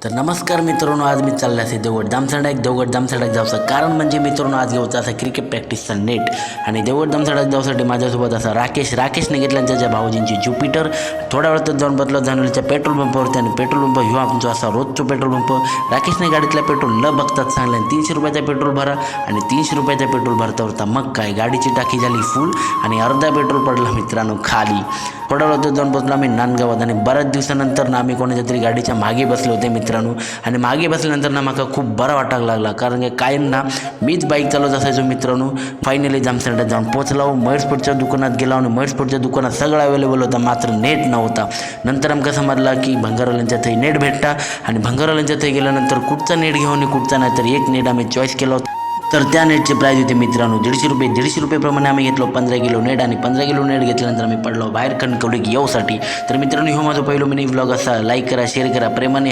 तर नमस्कार मित्रांनो, आज मी चालले असे देवगड दामसडाक जाऊचं कारण म्हणजे मित्रांनो आज घेऊचा असा क्रिकेट प्रॅक्टिसचा नेट आणि देवगड दामसडाक जाऊसाठी माझ्यासोबत असा राकेशने घेतला त्याच्या भाऊजींची ज्युपिटर. थोड्या वेळात जाऊन बदलत जाणवलीच्या पेट्रोल पंपावरती आणि पेट्रोल पंप ह्यो आमचा असा रोजचा पेट्रोल पंप. राकेशने गाडीतला पेट्रोल न बघताच सांगला 300 रुपयाचा पेट्रोल भरा आणि 300 रुपयाचा पेट्रोल भरता भरता मग काय गाडीची टाकी झाली फुल आणि अर्धा पेट्रोल पडला मित्रांनो खाली. थोड्या वेळात जाऊन बसलो आम्ही नांदगावात आणि बऱ्याच दिवसानंतर ना आम्ही कोणाच्या तरी गाडीच्या मागे बसले होते मित्रांनो. आणि मागे बसल्यानंतर ना मला खूप बरं वाटायला लागला कारण की कायम ना मीच बाईक चालवत असायचो मित्रांनो. फायनली जामसंड्यात जाऊन पोचलो. महेशपूरच्या दुकानात गेला आणि महेशपूरच्या दुकानात सगळं अवेलेबल होता मात्र नेट नव्हता. नंतर आमका समजला की भंगारवाल्यांच्या थंय नेट भेटता आणि भंगारवाल्यांच्या थंय गेल्यानंतर कुठचा नेट घेऊन कुठचा नाही तर एक नेट आम्ही चॉईस केला होता. तर त्या नेटचे प्राईस होते मित्रांनो 150 रुपये प्रमाणे आम्ही घेतलो 15 किलो नेट आणि 15 किलो नेट घेतल्यानंतर आम्ही पडलो बाहेर कणकवली येऊसाठी. तर मित्रांनो ह्यो माझा पहिलो मिनी व्लॉग असा. लाईक करा, शेअर करा, प्रेमाने